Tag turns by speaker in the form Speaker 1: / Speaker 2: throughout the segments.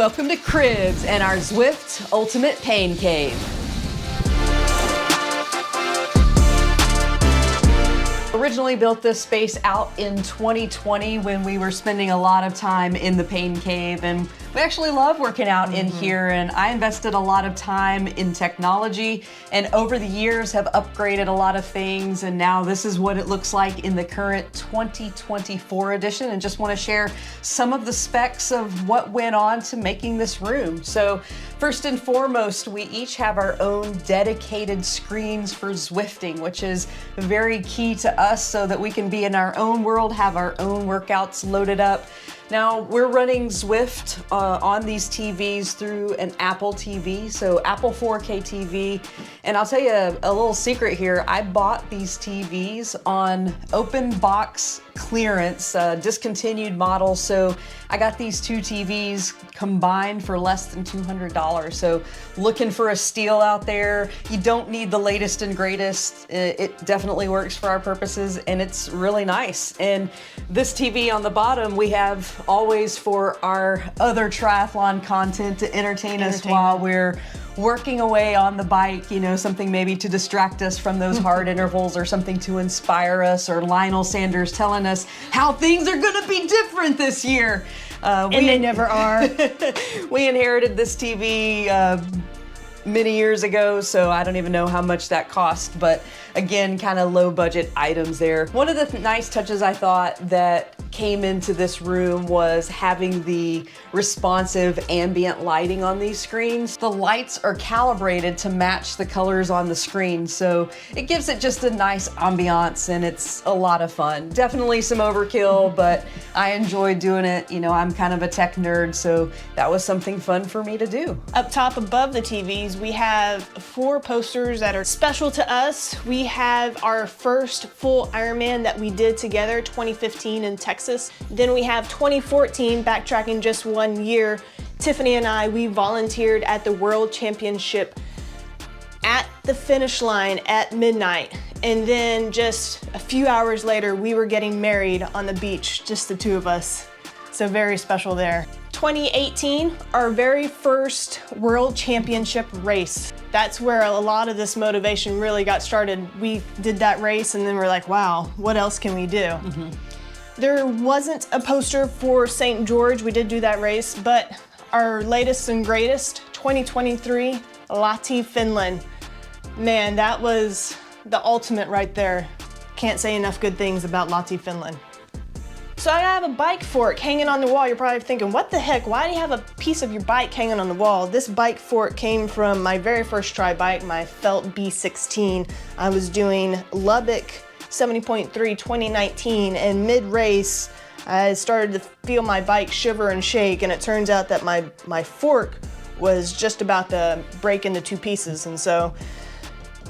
Speaker 1: welcome to Cribs and our Zwift Ultimate Pain Cave. Originally built this space out in 2020 when we were spending a lot of time in the Pain Cave, and we actually love working out in here, and I invested a lot of time in technology and over the years have upgraded a lot of things, and now this is what it looks like in the current 2024 edition, and just want to share some of the specs of what went on to making this room. So first and foremost, we each have our own dedicated screens for Zwifting, which is very key to us so that we can be in our own world, have our own workouts loaded up. Now, we're running Zwift on these TVs through an Apple TV, so Apple 4K TV. And I'll tell you a little secret here. I bought these TVs on open box clearance, discontinued models. So I got these two TVs combined for less than $200. So looking for a steal out there. You don't need the latest and greatest. It definitely works for our purposes, and it's really nice. And this TV on the bottom, we have always for our other triathlon content to entertain us while we're working away on the bike, you know, something maybe to distract us from those hard intervals, or something to inspire us, or Lionel Sanders telling us how things are gonna be different this year.
Speaker 2: And they never are.
Speaker 1: We inherited this TV many years ago, so I don't even know how much that cost, but again, kind of low budget items there. One of the nice touches I thought that came into this room was having the responsive ambient lighting on these screens. The lights are calibrated to match the colors on the screen, so it gives it just a nice ambiance, and it's a lot of fun. Definitely some overkill, but I enjoy doing it. You know, I'm kind of a tech nerd, so that was something fun for me to do.
Speaker 2: Up top above the TVs, we have 4 posters that are special to us. We have our first full Ironman that we did together, 2015 in Texas. Then we have 2014, backtracking just 1 year. Tiffany and I, we volunteered at the World Championship at the finish line at midnight. And then just a few hours later, we were getting married on the beach, just the 2 of us. So very special there. 2018, our very first World Championship race. That's where a lot of this motivation really got started. We did that race and then we're like, wow, what else can we do? There wasn't a poster for St. George. We did do that race, but our latest and greatest, 2023, Lahti, Finland. Man, that was the ultimate right there. Can't say enough good things about Lahti, Finland. So I have a bike fork hanging on the wall. You're probably thinking, what the heck? Why do you have a piece of your bike hanging on the wall? This bike fork came from my very first tri bike, my Felt B16. I was doing Lubbock 70.3 2019, and mid-race, I started to feel my bike shiver and shake, and it turns out that my fork was just about to break into 2 pieces. And so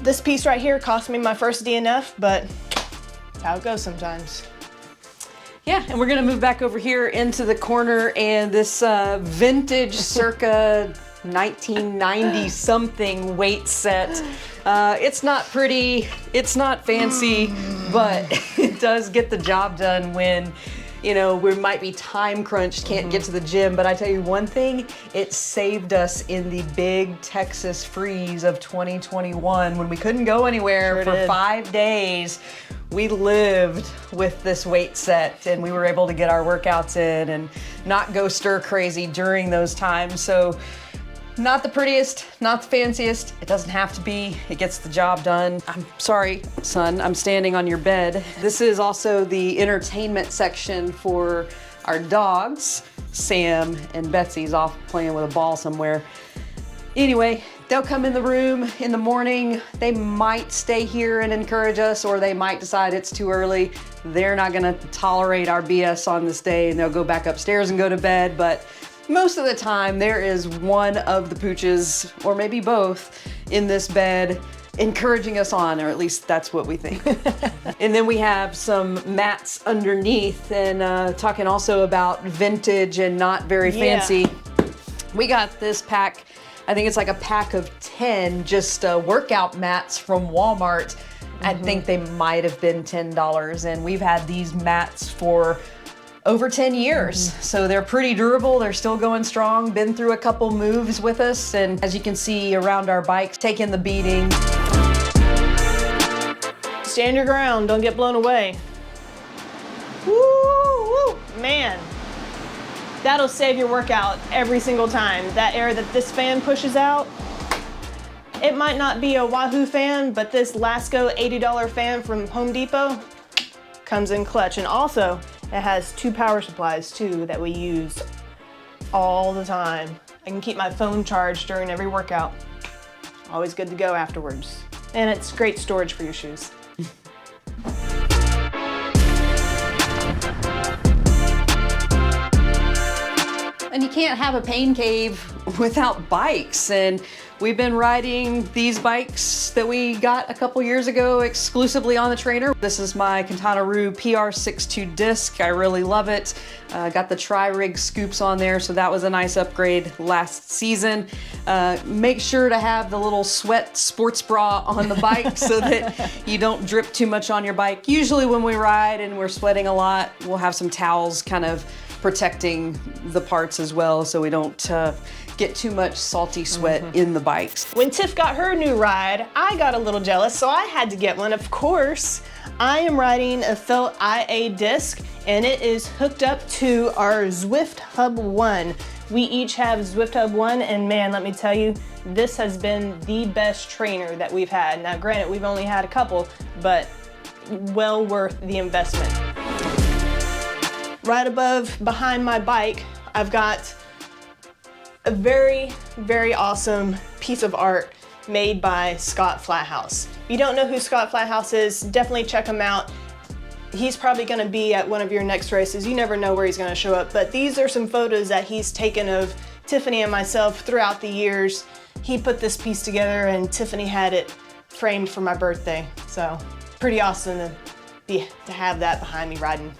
Speaker 2: this piece right here cost me my first DNF, but that's how it goes sometimes.
Speaker 1: Yeah, and we're gonna move back over here into the corner, and this vintage circa 1990 something weight set. It's not pretty, it's not fancy, but it does get the job done when, you know, we might be time crunched, can't get to the gym. But I tell you one thing, it saved us in the big Texas freeze of 2021 when we couldn't go anywhere for 5 days. We lived with this weight set, and we were able to get our workouts in and not go stir crazy during those times. So not the prettiest, not the fanciest. It doesn't have to be. It gets the job done. I'm sorry, son, I'm standing on your bed. This is also the entertainment section for our dogs. Sam and Betsy's off playing with a ball somewhere. Anyway, they'll come in the room in the morning. They might stay here and encourage us, or they might decide it's too early. They're not gonna tolerate our BS on this day, and they'll go back upstairs and go to bed. But most of the time, there is one of the pooches, or maybe both, in this bed encouraging us on, or at least that's what we think. And then we have some mats underneath, and talking also about vintage and not very fancy. We got this pack, I think it's like a pack of 10 just workout mats from Walmart. I think they might have been $10, and we've had these mats for over 10 years. So they're pretty durable. They're still going strong. Been through a couple moves with us. And as you can see around our bikes, taking the beating.
Speaker 2: Stand your ground, don't get blown away. Woo, man. That'll save your workout every single time. That air that this fan pushes out, it might not be a Wahoo fan, but this Lasco $80 fan from Home Depot comes in clutch. And also, it has 2 power supplies too that we use all the time. I can keep my phone charged during every workout. Always good to go afterwards. And it's great storage for your shoes.
Speaker 1: And you can't have a pain cave without bikes. And we've been riding these bikes that we got a couple years ago exclusively on the trainer. This is my Quintana-Roo PR62 disc. I really love it. Got the tri-rig scoops on there, so that was a nice upgrade last season. Make sure to have the little sweat sports bra on the bike so that you don't drip too much on your bike. Usually when we ride and we're sweating a lot, we'll have some towels kind of protecting the parts as well so we don't get too much salty sweat in the bikes.
Speaker 2: When Tiff got her new ride, I got a little jealous, so I had to get one. Of course, I am riding a Felt IA disc, and it is hooked up to our Zwift Hub 1. We each have Zwift Hub 1, and man, let me tell you, this has been the best trainer that we've had. Now, granted, we've only had a couple, but well worth the investment. Right behind my bike, I've got a very, very awesome piece of art made by Scott Flathouse. If you don't know who Scott Flathouse is, definitely check him out. He's probably gonna be at one of your next races. You never know where he's gonna show up, but these are some photos that he's taken of Tiffany and myself throughout the years. He put this piece together and Tiffany had it framed for my birthday. So pretty awesome to have that behind me riding.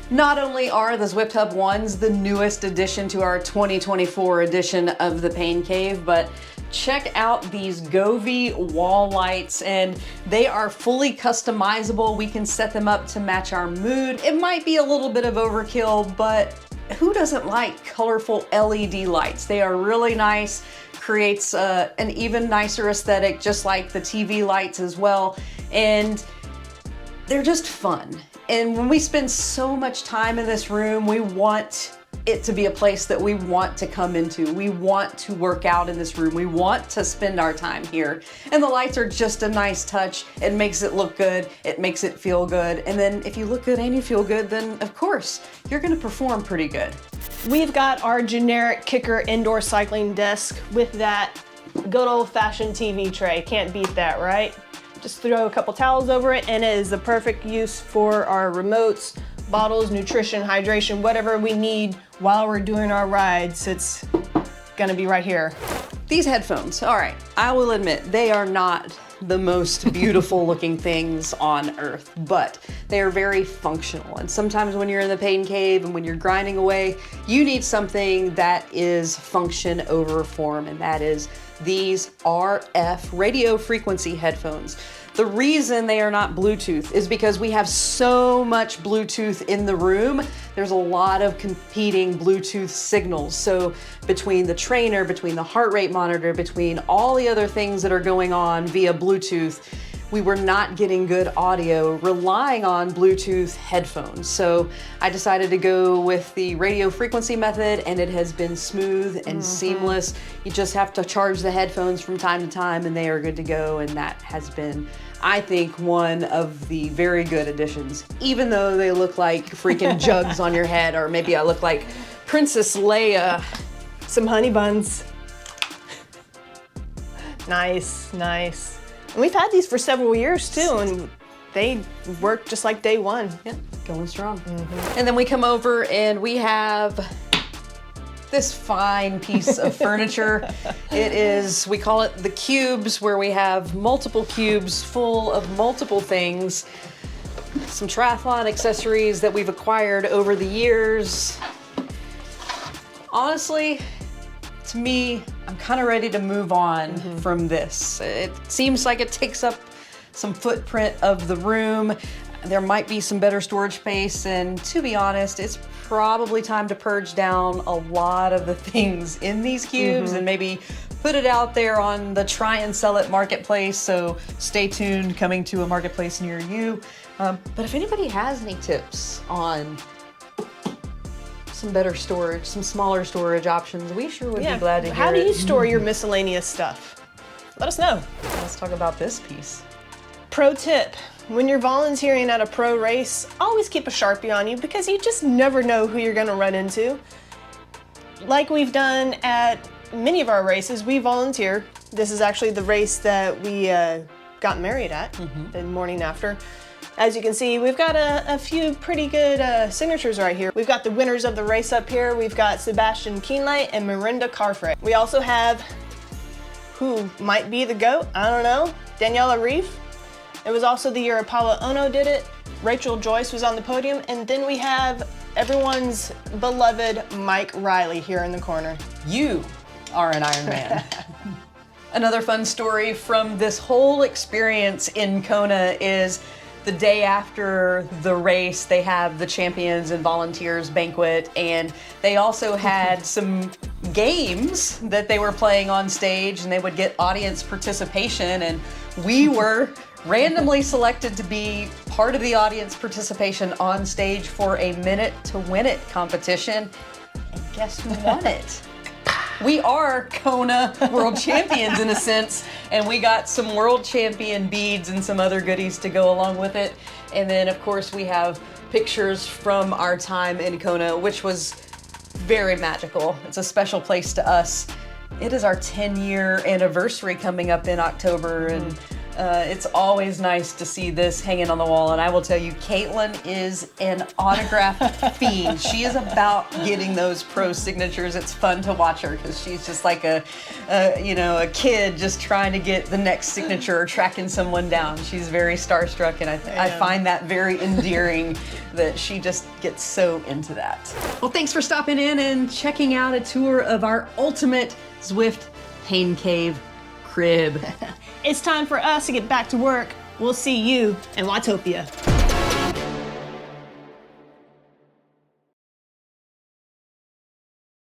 Speaker 1: Not only are the Zwift Hub 1s the newest addition to our 2024 edition of the Pain Cave, but check out these Govee wall lights, and they are fully customizable. We can set them up to match our mood. It might be a little bit of overkill, but who doesn't like colorful LED lights? They are really nice, creates an even nicer aesthetic, just like the TV lights as well, and they're just fun. And when we spend so much time in this room, we want it to be a place that we want to come into. We want to work out in this room. We want to spend our time here. And the lights are just a nice touch. It makes it look good. It makes it feel good. And then if you look good and you feel good, then of course, you're gonna perform pretty good.
Speaker 2: We've got our generic Kicker indoor cycling desk with that good old-fashioned TV tray. Can't beat that, right? Just throw a couple towels over it and it is the perfect use for our remotes, bottles, nutrition, hydration, whatever we need while we're doing our rides. It's gonna be right here.
Speaker 1: These headphones, all right, I will admit, they are not the most beautiful looking things on earth, but they are very functional. And sometimes when you're in the pain cave and when you're grinding away, you need something that is function over form, and that is these RF radio frequency headphones. The reason they are not Bluetooth is because we have so much Bluetooth in the room. There's a lot of competing Bluetooth signals. So between the trainer, between the heart rate monitor, between all the other things that are going on via Bluetooth, we were not getting good audio relying on Bluetooth headphones. So I decided to go with the radio frequency method, and it has been smooth and seamless. You just have to charge the headphones from time to time and they are good to go. And that has been, I think, one of the very good additions, even though they look like freaking jugs on your head, or maybe I look like Princess Leia.
Speaker 2: Some honey buns. Nice, nice. And we've had these for several years too, and they work just like day one.
Speaker 1: Yeah, going strong. And then we come over and we have this fine piece of furniture. It is, we call it the cubes, where we have multiple cubes full of multiple things. Some triathlon accessories that we've acquired over the years. Honestly, to me, I'm kind of ready to move on from this. It seems like it takes up some footprint of the room. There might be some better storage space, and to be honest, it's probably time to purge down a lot of the things in these cubes and maybe put it out there on the try and sell it marketplace. So stay tuned, coming to a marketplace near you. But if anybody has any tips on some better storage, some smaller storage options, we sure would be glad to hear
Speaker 2: How do
Speaker 1: it.
Speaker 2: you store your miscellaneous stuff? Let us know.
Speaker 1: Let's talk about this piece.
Speaker 2: Pro tip, when you're volunteering at a pro race, always keep a Sharpie on you because you just never know who you're gonna run into. Like we've done at many of our races, we volunteer. This is actually the race that we got married at the morning after. As you can see, we've got a few pretty good signatures right here. We've got the winners of the race up here. We've got Sebastian Keenlight and Miranda Carfrey. We also have, who might be the GOAT, I don't know, Daniela Reef. It was also the year Apollo Ono did it. Rachel Joyce was on the podium. And then we have everyone's beloved Mike Riley here in the corner.
Speaker 1: You are an Ironman. Another fun story from this whole experience in Kona is the day after the race, they have the champions and volunteers banquet, and they also had some games that they were playing on stage, and they would get audience participation, and we were randomly selected to be part of the audience participation on stage for a Minute to Win It competition, and guess who won it? We are Kona world champions in a sense, and we got some world champion beads and some other goodies to go along with it. And then of course we have pictures from our time in Kona, which was very magical. It's a special place to us. It is our 10-year anniversary coming up in October, and it's always nice to see this hanging on the wall. And I will tell you, Caitlin is an autograph fiend. She is about getting those pro signatures. It's fun to watch her because she's just like a kid just trying to get the next signature or tracking someone down. She's very starstruck, and I find that very endearing that she just gets so into that. Well, thanks for stopping in and checking out a tour of our ultimate Zwift Pain Cave crib.
Speaker 2: It's time for us to get back to work. We'll see you in Watopia.